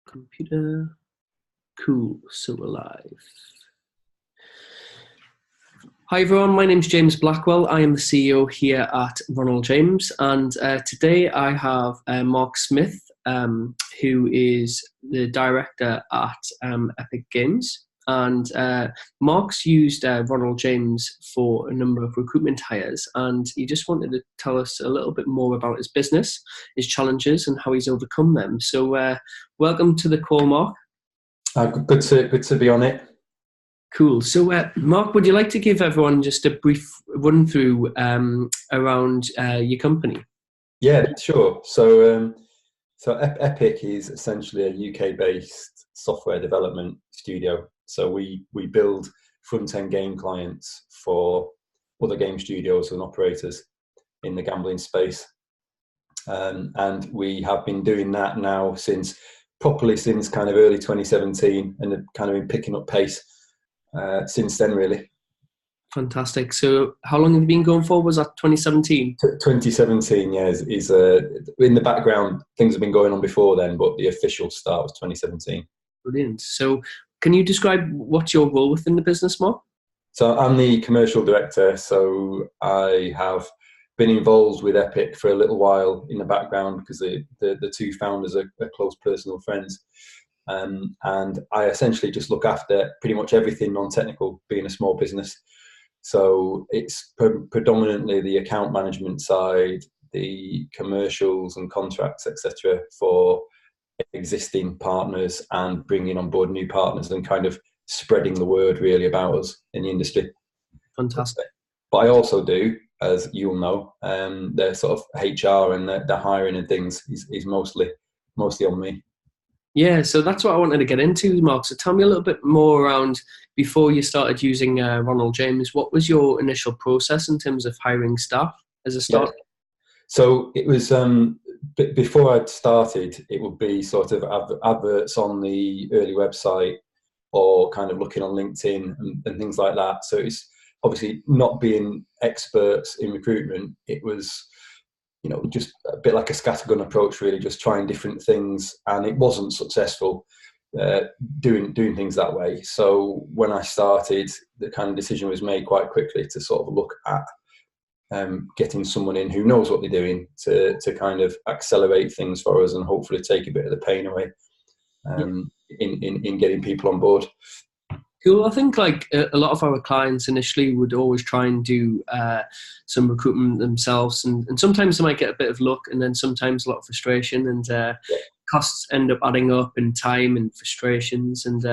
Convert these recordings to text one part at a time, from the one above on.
Computer. Cool. So we're live. Hi everyone, my name's James Blackwell. I am the CEO here at Ronald James, and today I have Mark Smith, who is the director at Epic Games. And Mark's used Ronald James for a number of recruitment hires, and he just wanted to tell us a little bit more about his business, his challenges, and how he's overcome them. So welcome to the call, Mark. Good to be on it. Cool. So, Mark, would you like to give everyone just a brief run through around your company? Yeah, sure. So Epic is essentially a UK-based software development studio. So we build front-end game clients for other game studios and operators in the gambling space, and we have been doing that now since kind of early 2017, and have kind of been picking up pace since then, really. Fantastic. So how long have you been going for? Was that 2017? 2017, yeah. Is in the background, things have been going on before then, but the official start was 2017. Brilliant. So can you describe what's your role within the business, Mark? So I'm the commercial director, so I have been involved with Epic for a little while in the background because the two founders are close personal friends. And I essentially just look after pretty much everything non-technical, being a small business. So it's predominantly the account management side, the commercials and contracts, etc., for existing partners and bringing on board new partners and kind of spreading the word really about us in the industry. Fantastic. But I also do, as you'll know, the sort of HR and the hiring and things is mostly on me. Yeah, so that's what I wanted to get into, Mark. So tell me a little bit more around, before you started using Ronald James, what was your initial process in terms of hiring staff as a start? Yeah. So it was, before I'd started, it would be sort of adverts on the early website or kind of looking on LinkedIn and things like that. So it's obviously not being experts in recruitment. It was, just a bit like a scattergun approach, really, just trying different things, and it wasn't successful doing things that way. So when I started, the kind of decision was made quite quickly to sort of look at getting someone in who knows what they're doing to kind of accelerate things for us and hopefully take a bit of the pain away in getting people on board. Cool. I think like a lot of our clients initially would always try and do some recruitment themselves, and sometimes they might get a bit of luck, and then sometimes a lot of frustration, and costs end up adding up in time and frustrations. And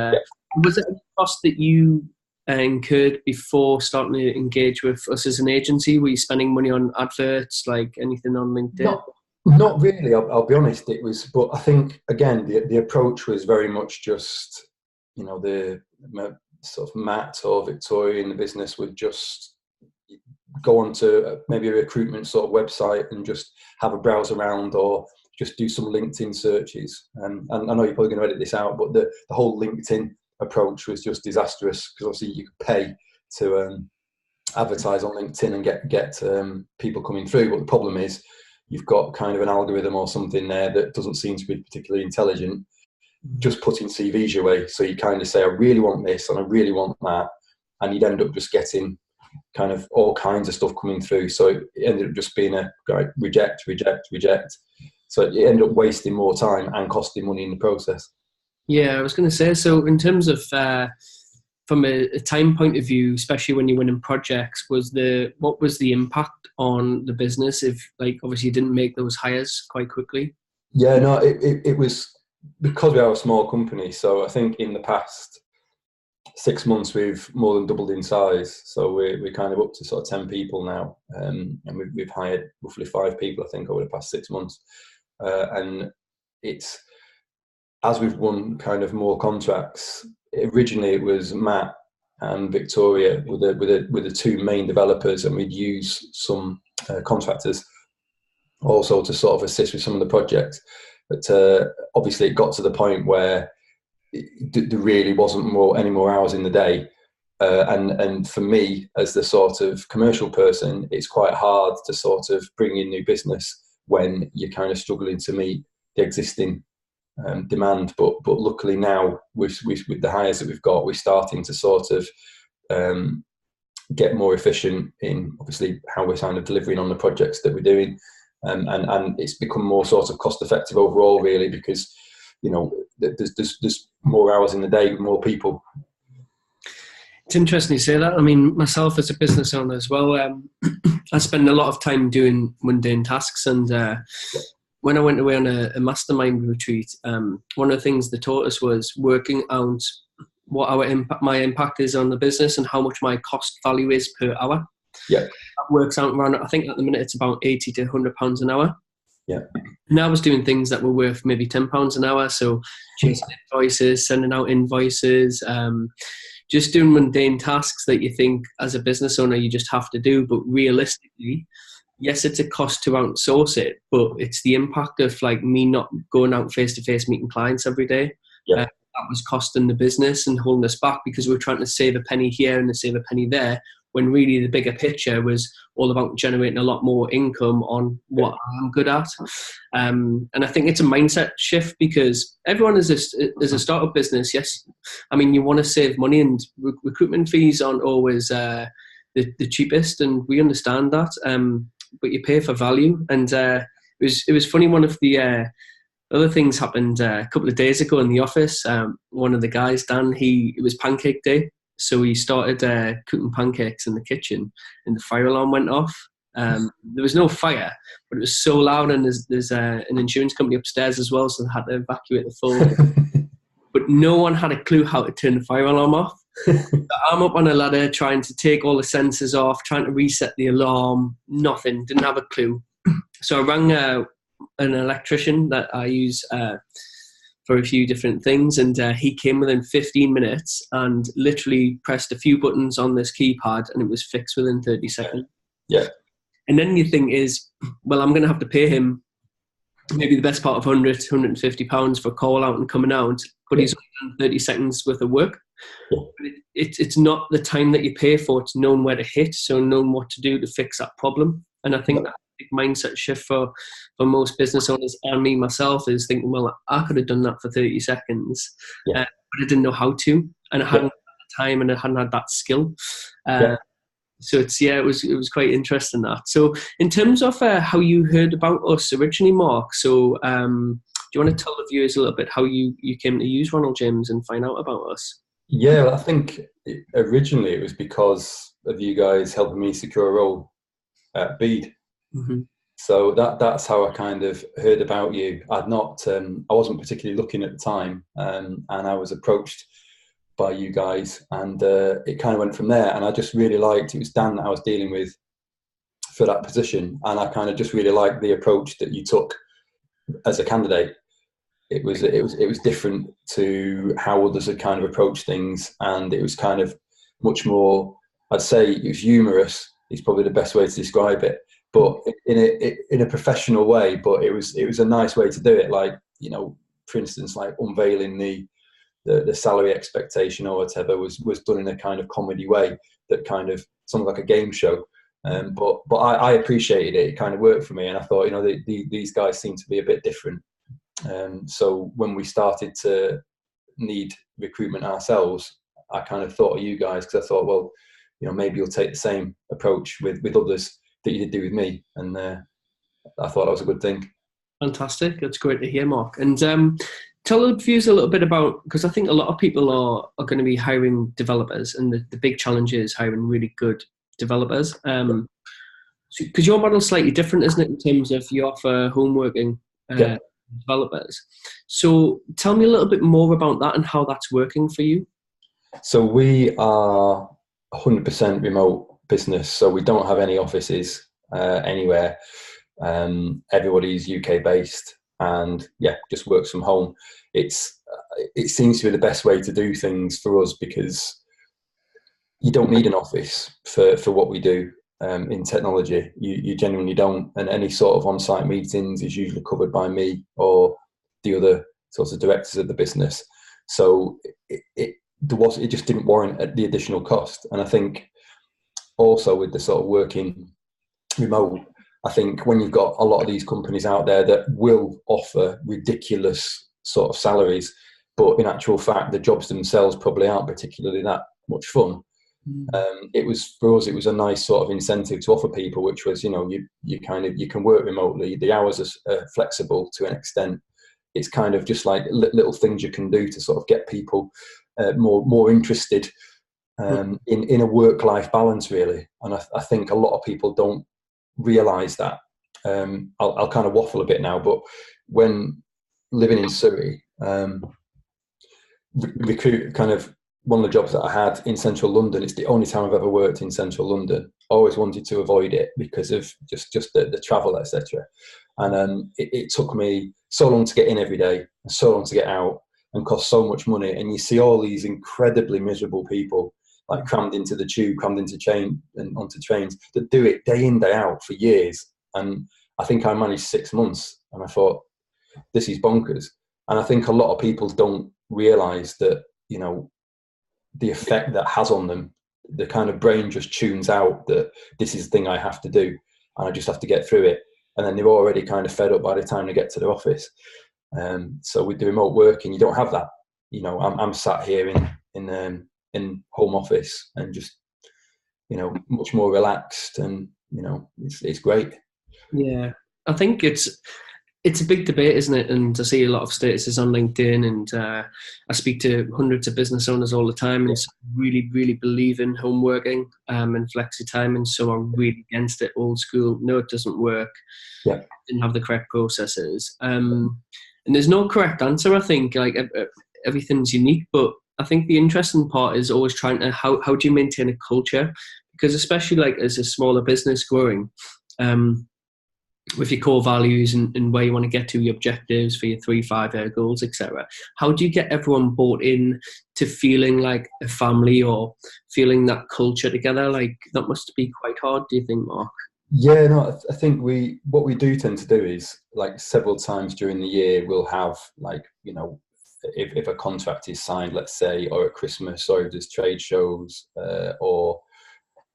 was it a cost that you incurred before starting to engage with us as an agency? Were you spending money on adverts, like anything on LinkedIn? Not really. I'll be honest. It was, but I think again the approach was very much just, the sort of Matt or Victoria in the business would just go onto maybe a recruitment sort of website and just have a browse around or just do some LinkedIn searches. And I know you're probably going to edit this out, but the whole LinkedIn approach was just disastrous because obviously you could pay to advertise on LinkedIn and get people coming through. But the problem is you've got kind of an algorithm or something there that doesn't seem to be particularly intelligent, just putting CVs your way. So you kind of say, I really want this and I really want that, and you'd end up just getting kind of all kinds of stuff coming through. So it ended up just being a reject. So it ended up wasting more time and costing money in the process. Yeah, I was going to say, so in terms of from a time point of view, especially when you're winning projects, what was the impact on the business if, like, obviously you didn't make those hires quite quickly? Yeah, no, it was because we are a small company. So I think in the past 6 months we've more than doubled in size. So we're kind of up to sort of 10 people now, and we've hired roughly 5 people, I think, over the past 6 months. And it's, as we've won kind of more contracts, originally it was Matt and Victoria with the two main developers, and we'd use some contractors also to sort of assist with some of the projects. But obviously it got to the point where there really wasn't any more hours in the day. And for me, as the sort of commercial person, it's quite hard to sort of bring in new business when you're kind of struggling to meet the existing demand. But luckily now, with the hires that we've got, we're starting to sort of get more efficient in obviously how we're kind of delivering on the projects that we're doing, and it's become more sort of cost effective overall, really, because there's more hours in the day with more people. It's interesting you say that. I mean, myself as a business owner as well, I spend a lot of time doing mundane tasks, and when I went away on a mastermind retreat, one of the things they taught us was working out what my impact is on the business and how much my cost value is per hour. Yeah, that works out around, I think at the minute it's about £80 to £100 an hour. Yeah. And I was doing things that were worth maybe £10 an hour, so chasing invoices, sending out invoices, just doing mundane tasks that you think as a business owner you just have to do, but realistically, yes, it's a cost to outsource it, but it's the impact of like me not going out face to face meeting clients every day. Yeah. That was costing the business and holding us back because we're trying to save a penny here and to save a penny there, when really the bigger picture was all about generating a lot more income on what I'm good at. And I think it's a mindset shift because everyone is a startup business. Yes, I mean, you want to save money, and recruitment fees aren't always the cheapest, and we understand that. But you pay for value. And it was funny, one of the other things happened a couple of days ago in the office. One of the guys, Dan, it was pancake day. So he started cooking pancakes in the kitchen, and the fire alarm went off. There was no fire, but it was so loud, and there's an insurance company upstairs as well, so they had to evacuate the full. But no one had a clue how to turn the fire alarm off. So I'm up on a ladder trying to take all the sensors off, trying to reset the alarm. Nothing, didn't have a clue. So I rang an electrician that I use for a few different things, and he came within 15 minutes and literally pressed a few buttons on this keypad, and it was fixed within 30 seconds. Yeah. And then you think is, well, I'm going to have to pay him maybe the best part of £150 for call out and coming out, but he's only done 30 seconds worth of work. Yeah. It's not the time that you pay for, it's knowing where to hit, so knowing what to do to fix that problem. And I think that big mindset shift for most business owners and me myself is thinking, well, I could have done that for 30 seconds, but I didn't know how to, and I hadn't had the time, and I hadn't had that skill. So it was quite interesting that. So in terms of how you heard about us originally, Mark, so do you want to tell the viewers a little bit how you came to use Ronald James and find out about us? Yeah, well, I think originally it was because of you guys helping me secure a role at Bede. Mm-hmm. So that's how I kind of heard about you. I wasn't particularly looking at the time, and I was approached by you guys, and it kind of went from there. And I just really liked, it was Dan that I was dealing with for that position, and I kind of just really liked the approach that you took as a candidate. It was different to how others had kind of approached things, and it was kind of much more, I'd say it was humorous is probably the best way to describe it, but in a professional way. But it was a nice way to do it, like, for instance, like unveiling the salary expectation or whatever was done in a kind of comedy way that kind of sounded like a game show. But I appreciated it. It kind of worked for me, and I thought, these guys seem to be a bit different. So when we started to need recruitment ourselves, I kind of thought of you guys, because I thought, well, maybe you'll take the same approach with others that you did do with me, and I thought that was a good thing. Fantastic. That's great to hear, Mark. And tell the viewers a little bit about, because I think a lot of people are going to be hiring developers, and the big challenge is hiring really good developers. Because your model's slightly different, isn't it, in terms of you offer home working developers. So tell me a little bit more about that and how that's working for you. So we are 100% remote business, so we don't have any offices anywhere. Everybody's UK based, and just works from home. It seems to be the best way to do things for us, because you don't need an office for what we do in technology. You genuinely don't, and any sort of on-site meetings is usually covered by me or the other sorts of directors of the business. So it just didn't warrant the additional cost. And I think also with the sort of working remote, I think when you've got a lot of these companies out there that will offer ridiculous sort of salaries, but in actual fact, the jobs themselves probably aren't particularly that much fun. It was for us. It was a nice sort of incentive to offer people, which was, you know, you can work remotely. The hours are flexible to an extent. It's kind of just like little things you can do to sort of get people more interested in a work-life balance, really. And I think a lot of people don't realise that. I'll kind of waffle a bit now, but when living in Surrey, recruit kind of one of the jobs that I had in central London. It's the only time I've ever worked in central London. Always wanted to avoid it because of just the travel, etc. And it took me so long to get in every day, and so long to get out, and cost so much money. And you see all these incredibly miserable people, like crammed into the tube, crammed into onto trains, that do it day in, day out for years. And I think I managed 6 months, and I thought, this is bonkers. And I think a lot of people don't realise that, you know, the effect that has on them. The kind of brain just tunes out that this is the thing I have to do, and I just have to get through it. And then they're already kind of fed up by the time they get to their office. So with the remote working, you don't have that. You know, I'm sat here in home office and just, you know, much more relaxed, and, you know, it's great. Yeah, I think it's a big debate, isn't it? And I see a lot of statuses on LinkedIn, and I speak to hundreds of business owners all the time, and some really, really believe in home working and flexi time, and some are really against it, old school. No, it doesn't work. Yeah, didn't have the correct processes. And there's no correct answer. I think like everything's unique, but I think the interesting part is always trying to how do you maintain a culture? Because especially like as a smaller business growing, with your core values and where you want to get to, your objectives for your 3-5 year goals, etc. How do you get everyone bought in to feeling like a family or feeling that culture together? Like that must be quite hard, do you think, Mark? Yeah, no, I think what we do tend to do is, like, several times during the year, we'll have, like, you know, if a contract is signed, let's say, or at Christmas, or if there's trade shows or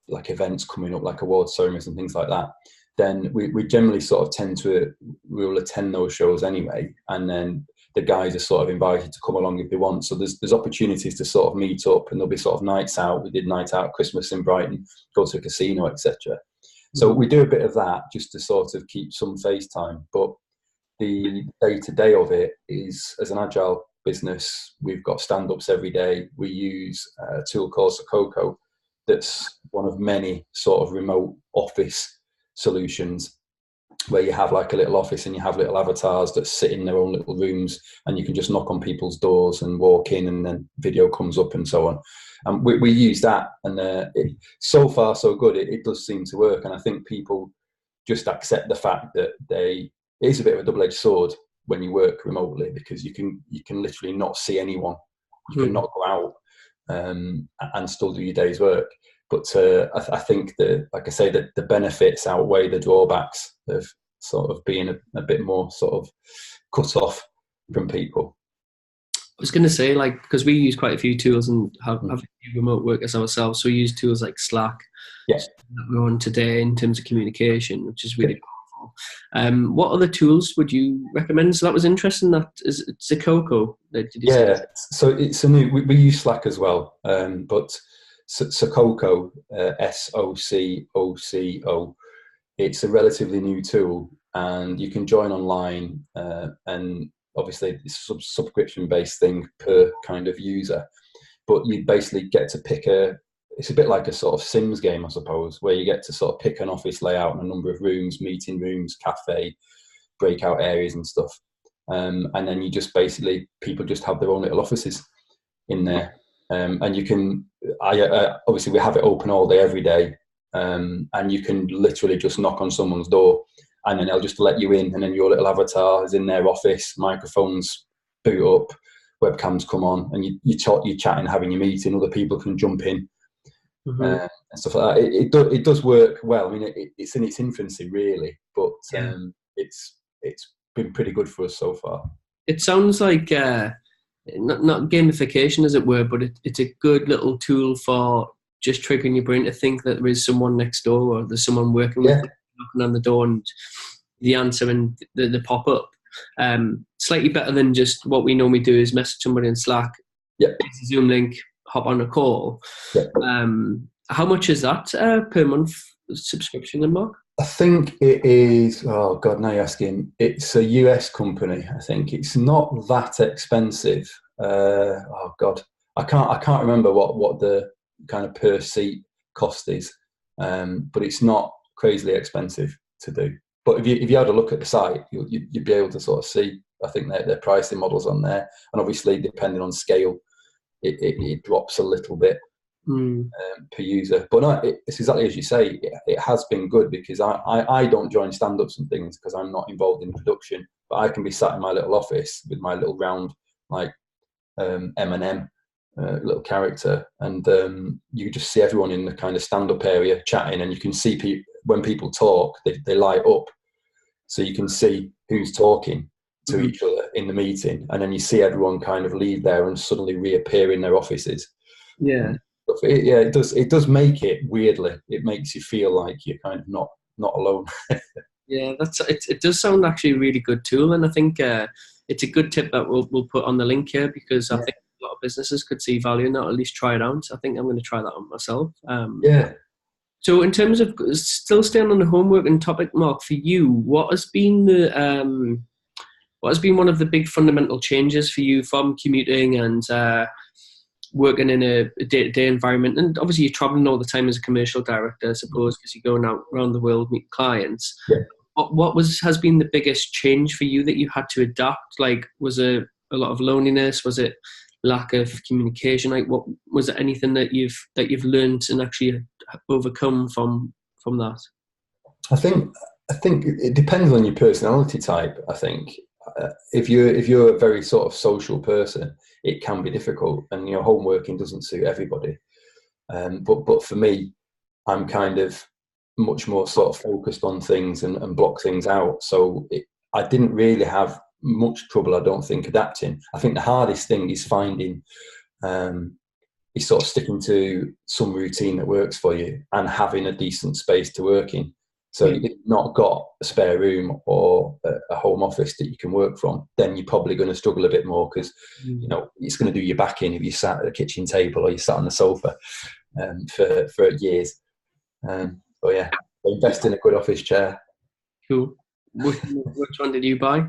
like events coming up, like award ceremonies and things like that, then we generally sort of tend to, we will attend those shows anyway, and then the guys are sort of invited to come along if they want. So there's opportunities to sort of meet up, and there'll be sort of nights out. We did night out Christmas in Brighton, go to a casino, etc. So we do a bit of that just to sort of keep some face time. But the day-to-day of it is, as an agile business, we've got stand-ups every day. We use a tool called Sococo that's one of many sort of remote office solutions, where you have like a little office and you have little avatars that sit in their own little rooms, and you can just knock on people's doors and walk in, and then video comes up and so on. And we use that, and so far so good. It does seem to work, and I think people just accept the fact that it is a bit of a double-edged sword when you work remotely, because you can literally not see anyone. You can not go out and still do your day's work. But I think that, like I say, that the benefits outweigh the drawbacks of sort of being a bit more sort of cut off from people. I was going to say, like, because we use quite a few tools and have remote workers ourselves, so we use tools like Slack, that we're on today in terms of communication, which is really powerful. What other tools would you recommend? So that was interesting. That is Sococo. Did you say? So it's a new. We use Slack as well, but Sococo, Sococo. It's a relatively new tool, and you can join online, and obviously it's a subscription-based thing per kind of user. But you basically get to pick it's a bit like a sort of Sims game, I suppose, where you get to sort of pick an office layout and a number of rooms, meeting rooms, cafe, breakout areas and stuff. And then you just basically, people just have their own little offices in there. And you can, obviously we have it open all day, every day. And you can literally just knock on someone's door, and then they'll just let you in, and then your little avatar is in their office, microphones boot up, webcams come on, and you're chatting, having your meeting, other people can jump in, and stuff like that. It does work well. I mean, it's in its infancy, really, but it's been pretty good for us so far. It sounds like not gamification, as it were, but it's a good little tool for just triggering your brain to think that there is someone next door, or there's someone working with you, knocking on the door, and the answer and the pop up. Slightly better than just what we normally do is message somebody in Slack, Yeah. Zoom link, hop on a call. Yeah. How much is that per month subscription, then, Mark? I think it is, oh God, now you're asking. It's a US company, I think. It's not that expensive. Oh God, I can't remember what the kind of per seat cost is, but it's not crazily expensive to do. But if you had a look at the site, you'd be able to sort of see, I think, their pricing models on there. And obviously, depending on scale, it drops a little bit per user. But no, it's exactly as you say. It has been good because I don't join stand-ups and things because I'm not involved in production. But I can be sat in my little office with my little round, like M&M little character, and you just see everyone in the kind of stand-up area chatting, and you can see when people talk, they light up, so you can see who's talking to each other in the meeting, and then you see everyone kind of leave there and suddenly reappear in their offices. Yeah. It does make it weirdly. It makes you feel like you're kind of not alone. Yeah, it does sound actually a really good tool, and I think it's a good tip that we'll put on the link here, because I think a lot of businesses could see value in that, or at least try it out. I think I'm going to try that on myself. Yeah. So in terms of still staying on the homework and topic, Mark, for you, what has been one of the big fundamental changes for you from commuting and working in a day-to-day environment? And obviously you're traveling all the time as a commercial director, I suppose, because you're going out around the world meeting clients. Yeah. What has been the biggest change for you that you had to adapt? Like, was it a lot of loneliness? Was it lack of communication? Like, what was it? Anything that you've learned and actually overcome from that? I think it depends on your personality type. I think if you're a very sort of social person, it can be difficult, and home working doesn't suit everybody. But for me, I'm kind of much more sort of focused on things and block things out. So I didn't really have much trouble, I don't think, adapting. I think the hardest thing is finding, is sort of sticking to some routine that works for you and having a decent space to work in. So if you've not got a spare room or a home office that you can work from, then you're probably going to struggle a bit more, because it's going to do your back in if you sat at a kitchen table or you sat on the sofa for years. So yeah, invest in a good office chair. Cool. Which one did you buy?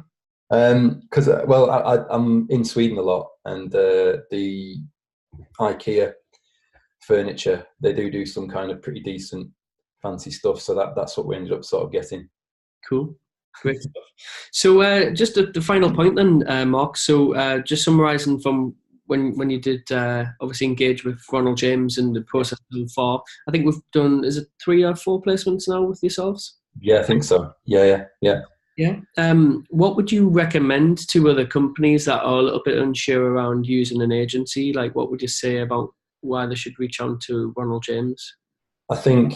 Because I'm in Sweden a lot, and the IKEA furniture, they do some kind of pretty decent fancy stuff, so that's what we ended up sort of getting. Cool, great stuff. So just the final point then, Mark, so just summarising from when you did obviously engage with Ronald James and the process so far, I think we've done, is it 3 or 4 placements now with yourselves? Yeah, I think so. Yeah. What would you recommend to other companies that are a little bit unsure around using an agency? Like, what would you say about why they should reach out to Ronald James? I think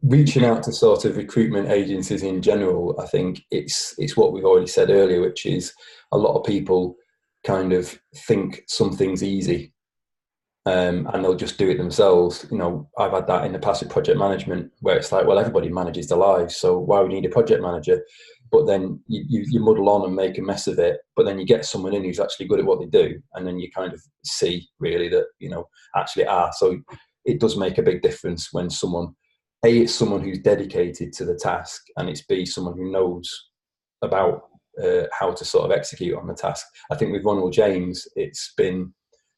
reaching out to sort of recruitment agencies in general, I think it's what we've already said earlier, which is a lot of people kind of think something's easy, and they'll just do it themselves. I've had that in the past with project management, where it's like, well, everybody manages their lives, so why would you need a project manager? But then you muddle on and make a mess of it, but then you get someone in who's actually good at what they do, and then you kind of see really that actually so it does make a big difference when someone, A, it's someone who's dedicated to the task, and it's B, someone who knows about how to sort of execute on the task. I think with Ronald James, it's been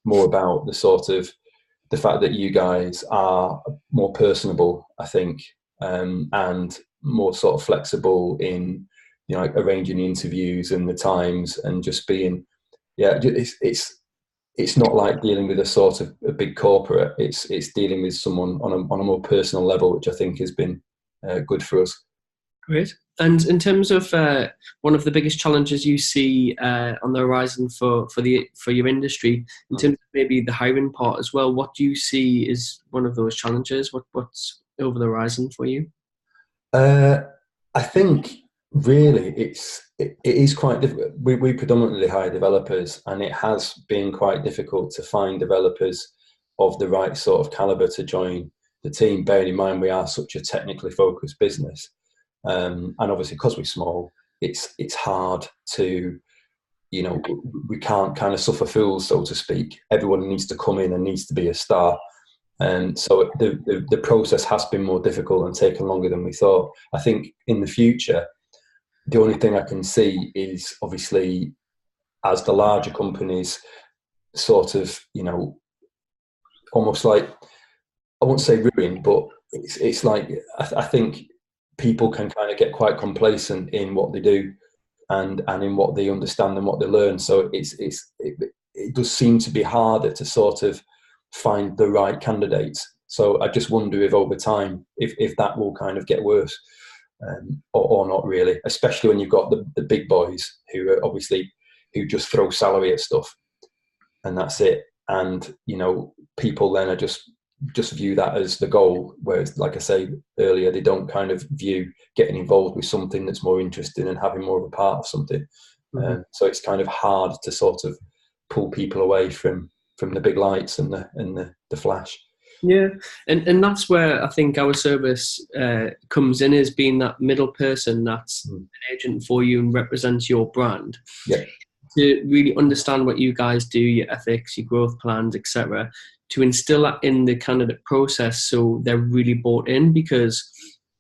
more about the fact that you guys are more personable, I think, and more sort of flexible in arranging the interviews and the times, and just being it's not like dealing with a sort of a big corporate. It's dealing with someone on a more personal level, which I think has been good for us. Great. And in terms of one of the biggest challenges you see on the horizon for your industry, in terms of maybe the hiring part as well, what do you see is one of those challenges? What's over the horizon for you? I think really it is quite difficult. We predominantly hire developers, and it has been quite difficult to find developers of the right sort of caliber to join the team, bearing in mind we are such a technically focused business. And obviously, because we're small, it's hard to, we can't kind of suffer fools, so to speak. Everyone needs to come in and needs to be a star. And so the process has been more difficult and taken longer than we thought. I think in the future, the only thing I can see is obviously as the larger companies sort of, almost like, I won't say ruin, but it's like, I think people can kind of get quite complacent in what they do and in what they understand and what they learn. So it does seem to be harder to sort of find the right candidates. So I just wonder if over time, if that will kind of get worse, or not really, especially when you've got the big boys who just throw salary at stuff and that's it. And, people then are just view that as the goal, whereas, like I say earlier, they don't kind of view getting involved with something that's more interesting and having more of a part of something. So it's kind of hard to sort of pull people away from the big lights and the flash. Yeah, and that's where I think our service comes in, as being that middle person that's an agent for you and represents your brand. Yeah. To really understand what you guys do, your ethics, your growth plans, etc., to instill that in the candidate process so they're really bought in, because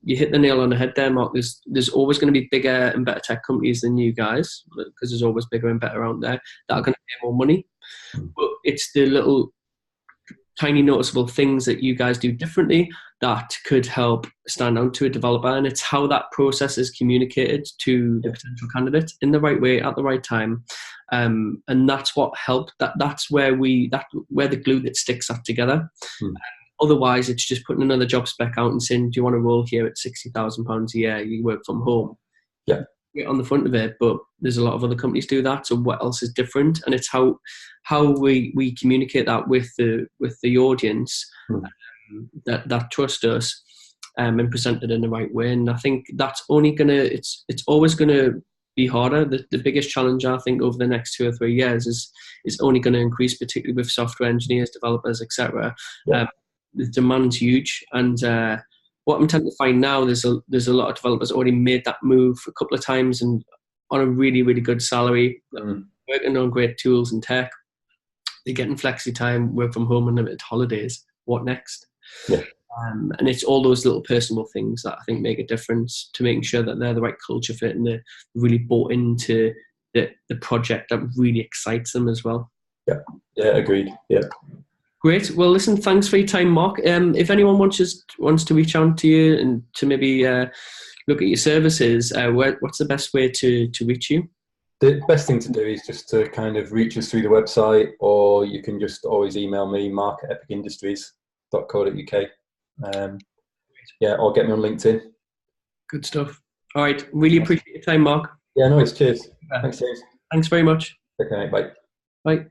you hit the nail on the head there, Mark. There's always going to be bigger and better tech companies than you guys, because there's always bigger and better out there that are going to pay more money. But it's the little tiny noticeable things that you guys do differently that could help stand out to a developer, and it's how that process is communicated to the potential candidate in the right way at the right time, and that's what helped. That's where the glue that sticks that together. Otherwise, it's just putting another job spec out and saying, "Do you want to roll here at £60,000 a year? You work from home." Yeah, get on the front of it, but there's a lot of other companies do that. So what else is different? And it's how we communicate that with the audience that trust us, and present it in the right way. And I think that's only it's always gonna be harder. The biggest challenge, I think, over the next 2 or 3 years is only going to increase, particularly with software engineers, developers, etc. Yeah. The demand's huge, and what I'm tending to find now, there's a lot of developers already made that move a couple of times and on a really, really good salary, working on great tools and tech. They're getting flexi time, work from home, unlimited holidays. What next? Yeah. And it's all those little personal things that I think make a difference to making sure that they're the right culture fit and they're really bought into the project that really excites them as well. Yeah, agreed. Yeah. Great. Well, listen, thanks for your time, Mark. If anyone wants to reach out to you and to maybe look at your services, what's the best way to reach you? The best thing to do is just to kind of reach us through the website, or you can just always email me, mark@epicindustries.co.uk. Or get me on LinkedIn. Good stuff. All right. Really appreciate your time, Mark. Yeah, no, it's cheers. Thanks, James. Thanks very much. Okay, bye. Bye.